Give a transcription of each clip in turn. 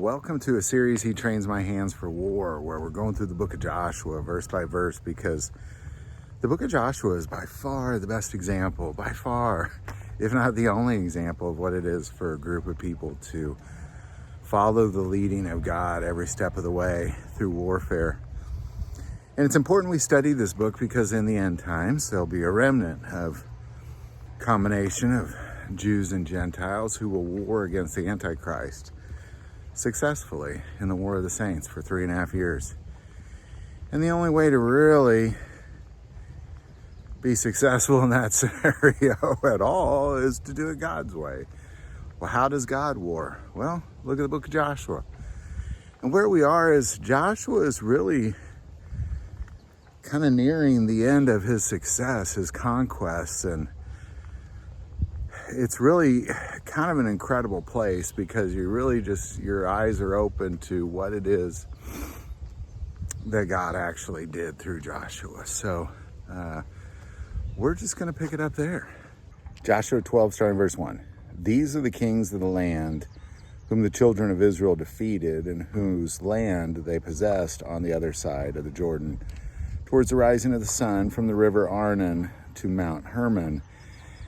Welcome to a series, He Trains My Hands for War, where we're going through the book of Joshua verse by verse, because the book of Joshua is by far the best example, by far, if not the only example of what it is for a group of people to follow the leading of God every step of the way through warfare. And it's important we study this book because in the end times, there'll be a remnant of combination of Jews and Gentiles who will war against the antichrist successfully in the War of the Saints for 3.5 years. And the only way to really be successful in that scenario at all is to do it God's way. Well, how does God war? Well, look at the book of Joshua. And where we are is Joshua is really kind of nearing the end of his success, his conquests, and it's really kind of an incredible place because you really just, your eyes are open to what it is that God actually did through Joshua. So we're just going to pick it up there. Joshua 12, starting verse 1. These are the kings of the land whom the children of Israel defeated and whose land they possessed on the other side of the Jordan, towards the rising of the sun from the river Arnon to Mount Hermon,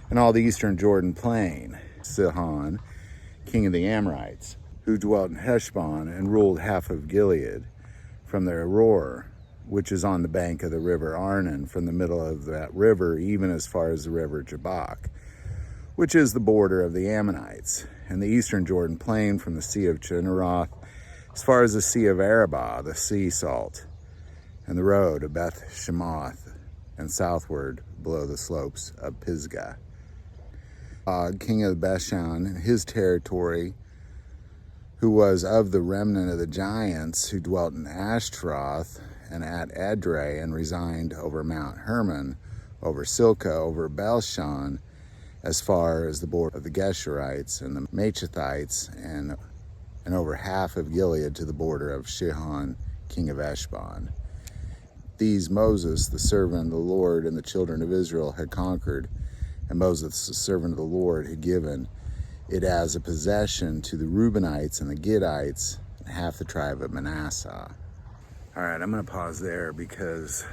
and all the eastern Jordan plain. Sihon, king of the Amorites, who dwelt in Heshbon and ruled half of Gilead, from the Aror, which is on the bank of the river Arnon, from the middle of that river even as far as the river Jabbok, which is the border of the Ammonites, and the eastern Jordan plain from the sea of Chinneroth as far as the sea of Arabah, the sea salt, and the road of Beth Shemoth, and southward below the slopes of Pisgah. Og, king of Bashan, and his territory, who was of the remnant of the giants who dwelt in Ashtaroth and at Edrei, and resigned over Mount Hermon, over Silkah, over Belshan, as far as the border of the Geshurites and the Machathites, and over half of Gilead to the border of Shihon, king of Eshbon. These Moses, the servant of the Lord, and the children of Israel had conquered, and Moses, the servant of the Lord, had given it as a possession to the Reubenites and the Gadites and half the tribe of Manasseh. All right, I'm going to pause there because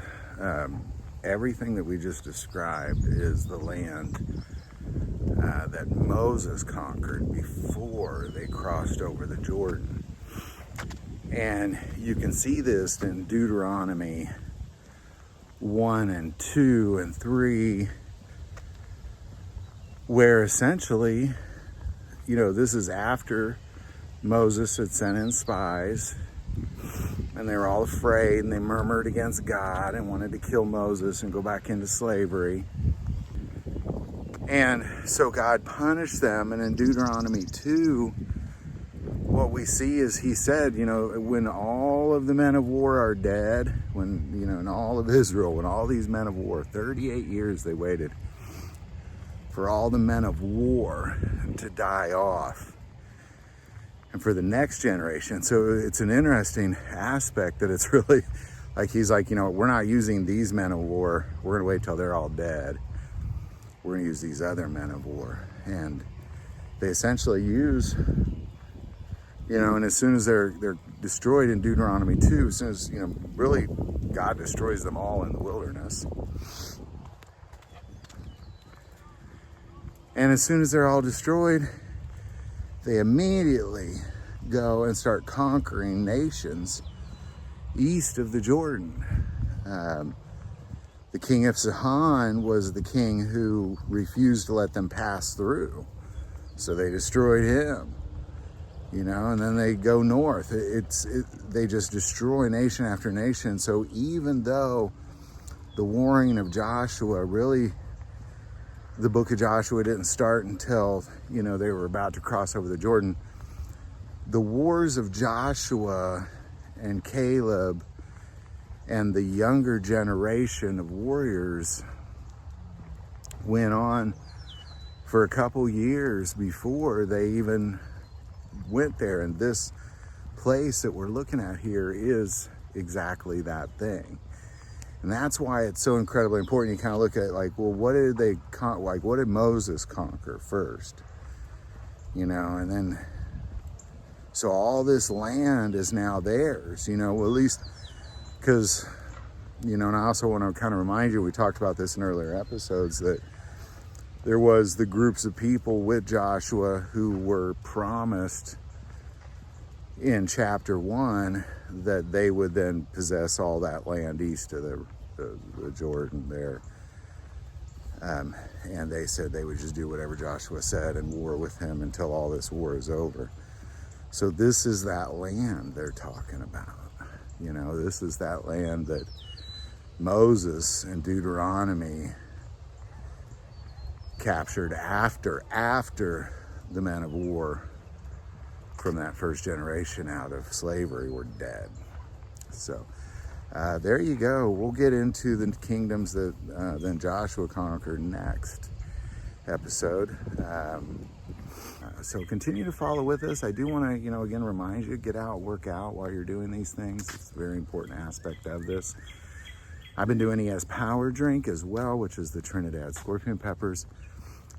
everything that we just described is the land that Moses conquered before they crossed over the Jordan. And you can see this in Deuteronomy 1 and 2 and 3, where essentially, this is after Moses had sent in spies, and they were all afraid, and they murmured against God and wanted to kill Moses and go back into slavery. And so God punished them, and in Deuteronomy 2, what we see is he said, when all of the men of war are dead, when, in all of Israel, when all these men of war, 38 years they waited for all the men of war to die off and for the next generation. So it's an interesting aspect that it's really like, he's like, we're not using these men of war. We're going to wait till they're all dead. We're going to use these other men of war. And they essentially use, and as soon as they're destroyed in Deuteronomy 2, as soon as, really God destroys them all in the wilderness. And as soon as they're all destroyed, they immediately go and start conquering nations east of the Jordan. The king of Sihon was the king who refused to let them pass through. So they destroyed him, and then they go north. They just destroy nation after nation. So even though the warring of Joshua really, the book of Joshua didn't start until, they were about to cross over the Jordan. The wars of Joshua and Caleb and the younger generation of warriors went on for a couple years before they even went there. And this place that we're looking at here is exactly that thing. And that's why it's so incredibly important. You kind of look at what did Moses conquer first? And then So all this land is now theirs, well, at least because, and I also want to kind of remind you, we talked about this in earlier episodes, that there was the groups of people with Joshua who were promised in chapter 1 that they would then possess all that land east of the Jordan there. And they said they would just do whatever Joshua said and war with him until all this war is over. So this is that land they're talking about. This is that land that Moses in Deuteronomy captured after the men of war from that first generation out of slavery were dead. So there you go. We'll get into the kingdoms that then Joshua conquered next episode. So continue to follow with us. I do want to, again, remind you, get out, work out while you're doing these things. It's a very important aspect of this. I've been doing ES Power Drink as well, which is the Trinidad Scorpion Peppers.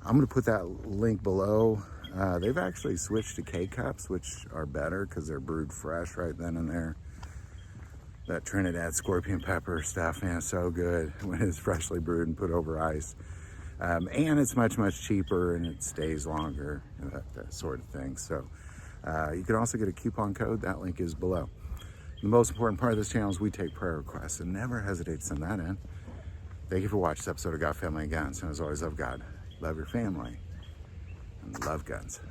I'm going to put that link below. They've actually switched to K-Cups, which are better because they're brewed fresh right then and there. That Trinidad Scorpion Pepper stuff, man, so good when it's freshly brewed and put over ice. And it's much, much cheaper and it stays longer, that sort of thing. So you can also get a coupon code. That link is below. The most important part of this channel is we take prayer requests, and never hesitate to send that in. Thank you for watching this episode of God, Family, and Guns. And as always, love God, love your family, and love guns.